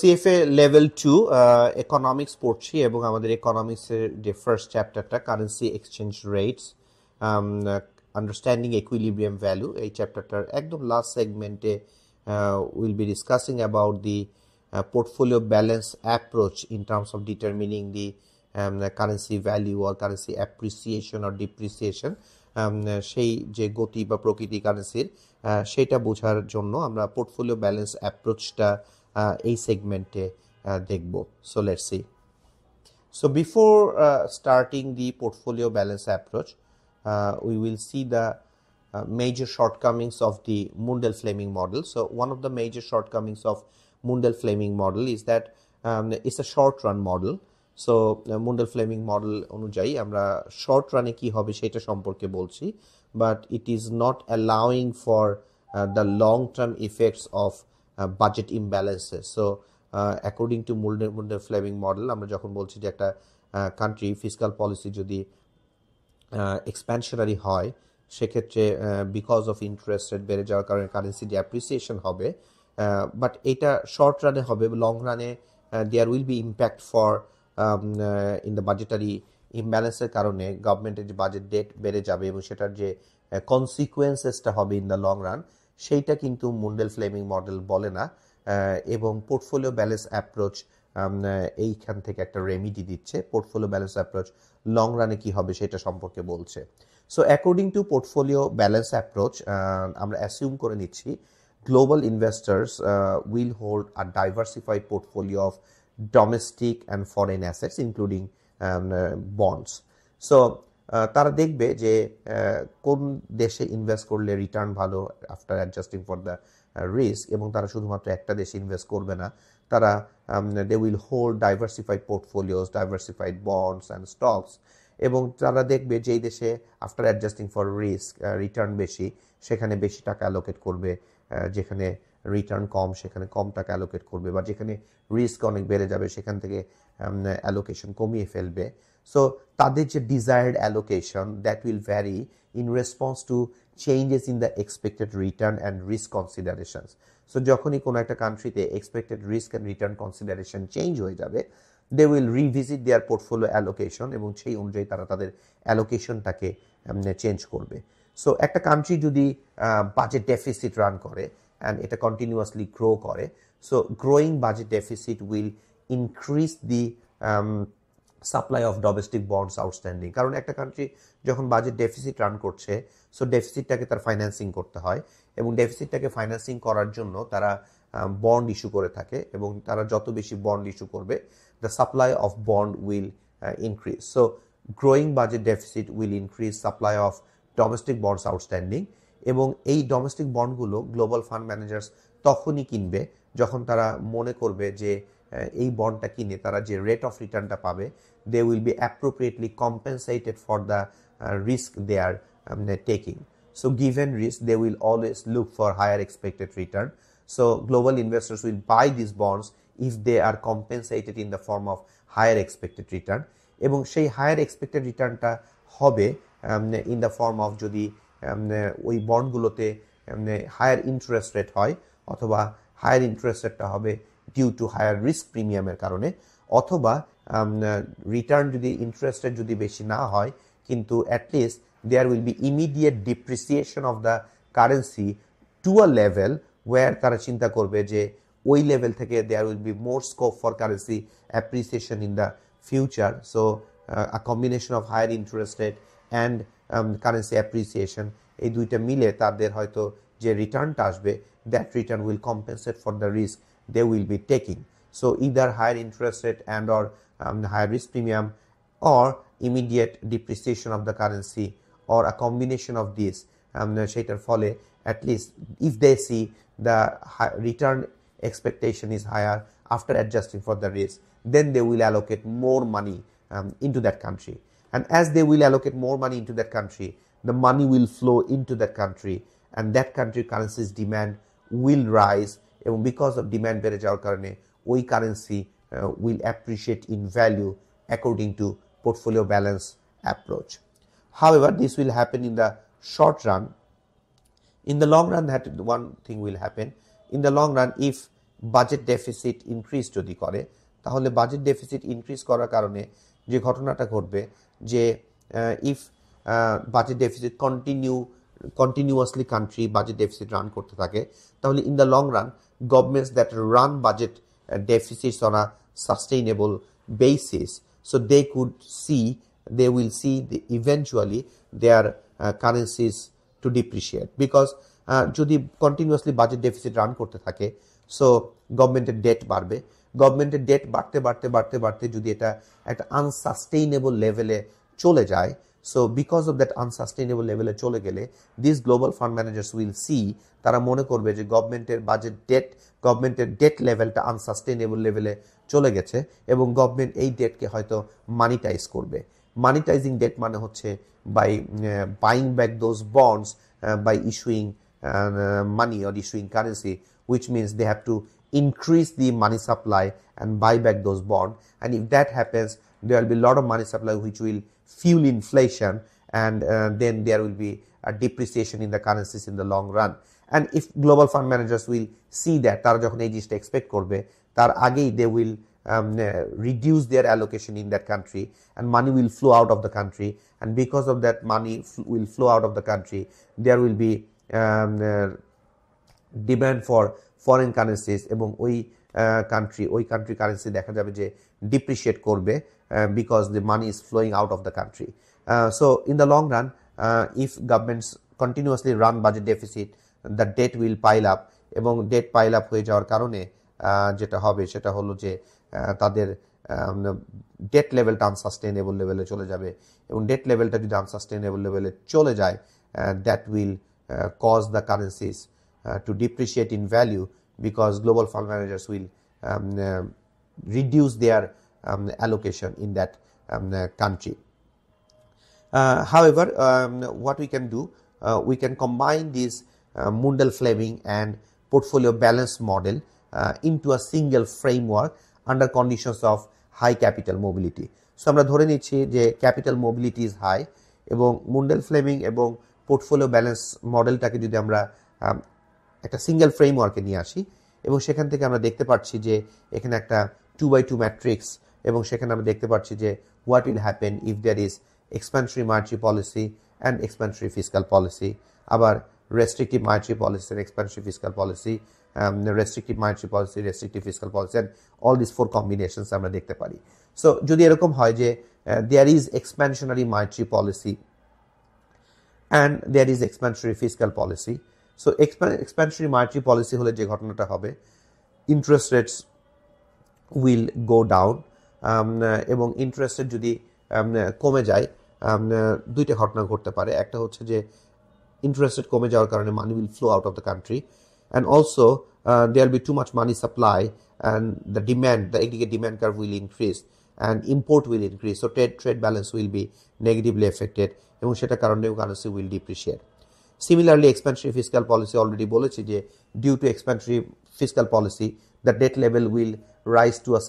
CFA level 2 economics পড়ছি এবং আমাদের ইকোনমিক্সের যে ফার্স্ট চ্যাপ্টারটা currency exchange rates understanding equilibrium value, এই চ্যাপ্টারটার একদম লাস্ট সেগমেন্টে will be discussing about the portfolio balance approach in terms of determining the currency value or currency appreciation or depreciation, সেই যে গতি বা প্রকৃতি কারেন্সির সেটা বোঝার জন্য আমরা পোর্টফোলিও ব্যালেন্স অ্যাপ্রোচটা এই সেগমেন্টে দেখব. So let's see. So before starting the portfolio balance approach, we will see the major shortcomings of the Mundell-Fleming model. So one of the major shortcomings of Mundell-Fleming model is that it's a short run model. So Mundell-Fleming model অনুযায়ী আমরা short run কি হবে সেটা সম্পর্কে বলছি, but it is not allowing for the long term effects of budget imbalances. So according to Mundell-Fleming model, আমরা যখন বলছি যে একটা কান্ট্রি ফিসকাল পলিসি যদি এক্সপ্যানশনারি হয়, সেক্ষেত্রে বিকজ অফ ইন্টারেস্ট রেট বেড়ে যাওয়ার কারণে কারেন্সি যে অ্যাপ্রিসিয়েশন হবে, বাট এটা শর্ট রানে হবে, লং রানে there will be impact for in the budgetary ইমব্যালেন্সের কারণে গভর্নমেন্টের যে বাজেট ডেট বেড়ে যাবে এবং সেটার যে কনসিকুয়েন্সেসটা হবে ইন দ্য লং রান, সেইটা কিন্তু মুন্ডেল-ফ্লেমিং মডেল বলে না, এবং পোর্টফোলিও ব্যালেন্স অ্যাপ্রোচ এইখান থেকে একটা রেমিডি দিচ্ছে. পোর্টফোলিও ব্যালেন্স অ্যাপ্রোচ লং রানে কি হবে সেটা সম্পর্কে বলছে. So according to portfolio balance approach, আমরা অ্যাসিউম করে নিচ্ছি global investors will hold a diversified portfolio of domestic and foreign assets including bonds. So তারা দেখবে যে কোন দেশে ইনভেস্ট করলে রিটার্ন ভালো after adjusting for the risk, এবং তারা শুধুমাত্র একটা দেশে ইনভেস্ট করবে না, তারা they will hold diversified portfolios, diversified bonds and stocks, এবং তারা দেখবে যেই দেশে after adjusting for risk return বেশি সেখানে বেশি টাকা অ্যালোকেট করবে, যেখানে রিটার্ন কম সেখানে কম টাকা অ্যালোকেট করবে, বা যেখানে রিস্ক অনেক বেড়ে যাবে সেখান থেকে অ্যালোকেশন কমিয়ে ফেলবে. সো তাদের যে desired allocation that will vary in response to changes in the expected return and risk considerations. So যখনই কোনো একটা কান্ট্রিতে expected risk and return consideration change হয়ে যাবে, they will revisit their portfolio allocation, এবং সেই অনুযায়ী তারা তাদের অ্যালোকেশনটাকে চেঞ্জ করবে. সো একটা কান্ট্রি যদি বাজেট ডেফিসিট রান করে অ্যান্ড এটা কন্টিনিউয়াসলি গ্রো করে, so growing budget deficit will increase the supply of domestic bonds outstanding. কারণ একটা কান্ট্রি যখন বাজেট ডেফিসিট রান করছে, সো ডেফিসিটটাকে তার ফাইন্যান্সিং করতে হয়, এবং ডেফিসিটটাকে ফাইন্যান্সিং করার জন্য তারা বন্ড ইস্যু করে থাকে, এবং তারা যত বেশি বন্ড ইস্যু করবে, the supply of bond will increase. So growing budget deficit will increase supply of domestic bonds outstanding, এবং এই ডোমেস্টিক বন্ডগুলো গ্লোবাল ফান্ড ম্যানেজার্স তখনই কিনবে যখন তারা মনে করবে যে এই বন্ডটা কিনে তারা যে রেট অফ রিটার্নটা পাবে, they will be appropriately compensated for the risk they are taking. So given risk, they will always look for higher expected return. So global investors will buy these bonds if they are compensated in the form of higher expected return. এবং সেই higher expected রিটার্নটা হবে in the form of, যদি ওই বন্ডগুলোতে higher interest rate হয়, অথবা higher interest রেটটা হবে due to higher risk প্রিমিয়ামের কারণে, অথবা রিটার্ন যদি ইন্টারেস্ট রেট যদি বেশি না হয়, কিন্তু at least there will be immediate depreciation of the currency to a level where তারা চিন্তা করবে যে ওই লেভেল থেকে there will be more scope for currency appreciation in the future. So a combination of higher interest rate and currency appreciation, এই দুইটা মিলে তাদের হয়তো যে রিটার্নটা আসবে, that return will compensate for the risk they will be taking. So either higher interest rate and or higher risk premium, or immediate depreciation of the currency, or a combination of these, সেটার ফলে at least if they see the return expectation is higher after adjusting for the risk, then they will allocate more money into that country, and as they will allocate more money into that country, the money will flow into that country, and that country currency's demand will rise, এবং because of demand বেড়ে যাওয়ার কারণে ওই currency will appreciate in value according to portfolio balance approach. However, this will happen in the short run. In the long run, that one thing will happen. In the long run, if budget deficit increase যদি করে, তাহলে budget deficit increase করার কারণে যে ঘটনাটা ঘটবে যে if budget deficit continuously country budget deficit run করতে থাকে, তাহলে in the long run governments that run budget deficits on a sustainable basis, so they will see eventually their currencies to depreciate, because যদি continuously budget deficit run করতে থাকে, so গভর্নমেন্টের date বাড়বে, গভর্নমেন্টের date বাড়তে বাড়তে বাড়তে বাড়তে যদি এটা একটা আনসাস্টেইনেবল লেভেলে চলে যায়, সো বিকজ অফ দ্যাট আনসাস্টেইনেবল লেভেলে চলে গেলে this global fund managers will see, তারা মনে করবে যে গভর্নমেন্টের ডেট লেভেলটা আনসাস্টেইনেবল লেভেলে চলে গেছে এবং গভর্নমেন্ট এই ডেটকে হয়তো মানিটাইজ করবে। মানিটাইজিং ডেট মানে হচ্ছে by buying back those bonds by issuing money or issuing currency, which means they have to increase the money supply and buy back those bonds. And if that happens, there will be a lot of money supply which will fuel inflation, and then there will be a depreciation in the currencies in the long run. And if global fund managers will see that, তারা যখন এই জিনিসটা expect করবে, তার আগেই they will reduce their allocation in that country, and money will flow out of the country, and because of that money will flow out of the country, there will be demand for foreign currencies, এবং ওই country currency দেখা যাবে যে depreciate করবে because the money is flowing out of the country. So in the long run if governments continuously run budget deficit, the debt will pile up, এবং debt pile up হয়ে যাওয়ার কারণে যেটা হবে সেটা হলো যে তাদের ডেট লেভেলটা আনসাস্টেইনেবল লেভেলে চলে যাবে, এবং ডেট লেভেলটা যদি আনসাস্টেইনেবল লেভেলে চলে যায়, that will cause the currencies to depreciate in value, because global fund managers will reduce their allocation in that country. However, what we can do, we can combine this Mundell-Fleming and portfolio balance model into a single framework under conditions of high capital mobility. So আমরা ধরে নিচ্ছি যে capital mobility is high, এবং Mundell-Fleming এবং portfolio balance মডেলটাকে যদি আমরা একটা single ফ্রেমওয়ার্কে নিয়ে আসি, এবং সেখান থেকে আমরা দেখতে পাচ্ছি যে এখানে একটা 2x2 ম্যাট্রিক্স, এবং সেখানে আমরা দেখতে পাচ্ছি যে what will happen if there is expansionary monetary policy and expansionary fiscal policy, আবার restrictive monetary policy and expansionary fiscal policy, restrictive monetary policy, restrictive fiscal policy, and all this 4 combinations আমরা দেখতে পারি। সো যদি এরকম হয় যে there is expansionary monetary policy and there is expansionary fiscal policy, so expansionary monetary policy হলে যে ঘটনাটা হবে, interest rates will go down, এবং ইন্টারেস্ট রেট যদি কমে যায়, দুইটা ঘটনা ঘটতে পারে। একটা হচ্ছে যে ইন্টারেস্ট রেট কমে যাওয়ার কারণে money will flow out of the country, and also there will be too much money supply, and the aggregate demand curve will increase and import will increase, so trade balance will be negatively affected, এবং সেটা কারণেও currency will depreciate. Similarly expansionary fiscal policy already বলেছি যে due to expansionary fiscal policy the debt level will rise to a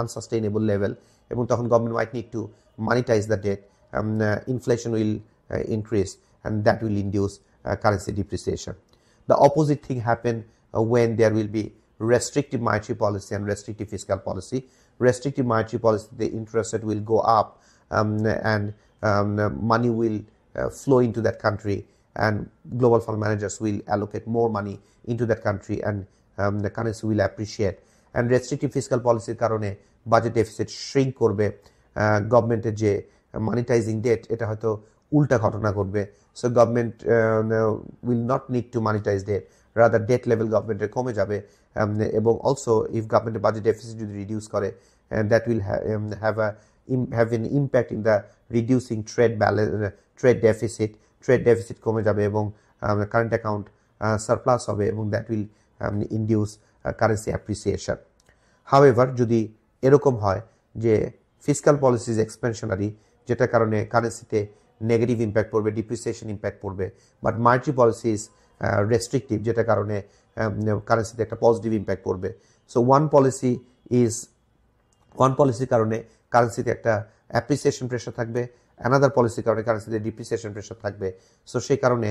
unsustainable level, এবং তখন government might need to monetise the debt, inflation will increase, and that will induce currency depreciation. The opposite thing happen when there will be restrictive monetary policy and restrictive fiscal policy. Restrictive monetary policy, the interest rate will go up, and money will flow into that country, and global fund managers will allocate more money into that country, and the currency will appreciate. And restrictive fiscal policy কারণে budget deficit shrink করবে, গভর্নমেন্টের যে মানিটাইজিং date এটা হয়তো উল্টা ঘটনা ঘটবে, so government will not need to monetize debt, rather debt level গভর্নমেন্টের কমে যাবে, এবং অলসো ইফ গভর্নমেন্টের বাজেট ডেফিসিট যদি রিডিউস করে, that will have an impact in the reducing trade deficit কমে যাবে, এবং কারেন্ট অ্যাকাউন্ট সারপ্লাস হবে, এবং that will induce currency appreciation. However, যদি এরকম হয় যে ফিসকাল পলিসি ইজ এক্সপেনশনারি, যেটার কারণে কারেন্সিতে নেগেটিভ ইম্প্যাক্ট পড়বে, ডিপ্রিসিয়েশন ইম্প্যাক্ট পড়বে, but monetary policy is restrictive, যেটার কারণে কারেন্সিতে একটা পজিটিভ ইম্প্যাক্ট পড়বে। সো ওয়ান পলিসির কারণে কারেন্সিতে একটা অ্যাপ্রিসিয়েশন প্রেশার থাকবে, অ্যানাদার পলিসির কারণে কারেন্সিতে ডিপ্রিসিয়েশন প্রেশার থাকবে। সো সেই কারণে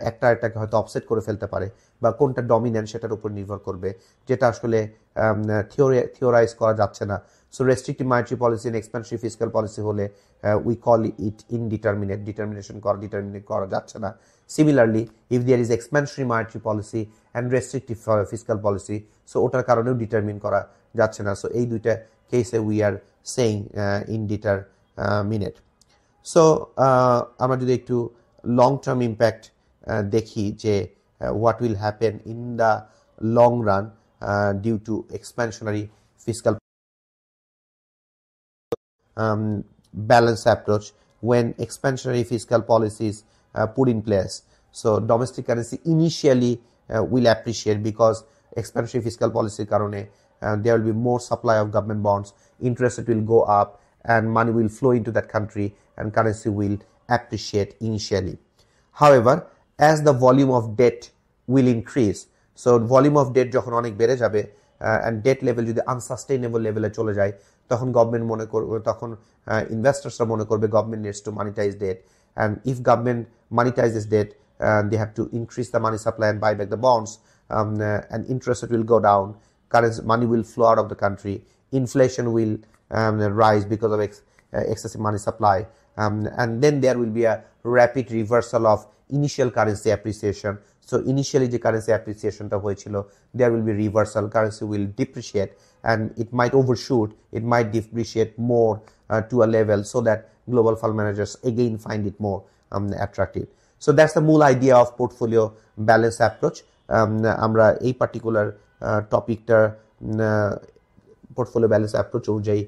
একটা একটাকে হয়তো অফসেট করে ফেলতে পারে, বা কোনটা ডমিনেন্ট সেটার উপর নির্ভর করবে, যেটা আসলে থিওরাইজ করা যাচ্ছে না। So restrictive monetary policy and expansionary fiscal policy হলে we call it indeterminate, determinate করা যাচ্ছে না। Similarly, if there is expansionary monetary policy and restrictive fiscal policy, so ওটার কারণেও ডিটারমিন করা যাচ্ছে না। সো এই দুইটা কেসে we are saying indeterminate. So আমরা যদি একটু লং টার্ম ইম্প্যাক্ট দেখি যে what will happen in the long run due to expansionary fiscal balance approach when expansionary fiscal policies put in place. So domestic currency initially will appreciate because expansionary fiscal policy karone there will be more supply of government bonds, interest rate will go up and money will flow into that country and currency will appreciate initially. However, as the volume of debt will increase, so volume of debt যখন অনেক বেড়ে যাবে and debt level যদি unsustainable লেভেলে চলে যায়, তখন government মনে করবে, তখন ইনভেস্টার্সরা মনে করবে government needs to monetise debt, and if government monetizes debt, they have to increase the money supply and buy back the bonds, and interest rate will go down, currency money will flow out of the country, inflation will rise because of excessive money supply, and then there will be a rapid reversal of initial currency appreciation. So initially the currency appreciation ta hoyechilo, there will be reversal, currency will depreciate and it might overshoot, it might depreciate more to a level so that global fund managers again find it more attractive. So that's the mole idea of portfolio balance approach. আমরা এই particular টপিকটার portfolio balance approach অনুযায়ী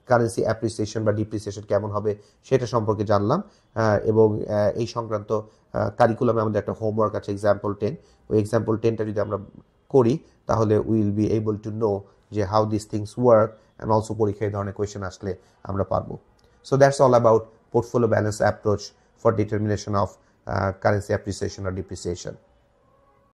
currency appreciation বা depreciation কেমন হবে সেটা সম্পর্কে জানলাম, এবং এই সংক্রান্ত কারিকুলামে আমাদের একটা হোমওয়ার্ক আছে এক্সাম্পল 10। ওই এক্সাম্পল 10টা যদি আমরা করি তাহলে will be able to know যে how this things work, and also পরীক্ষায় এই ধরনের কোয়েশ্চেন আসলে আমরা পারবো। So that's all about portfolio balance approach for determination of currency appreciation or depreciation.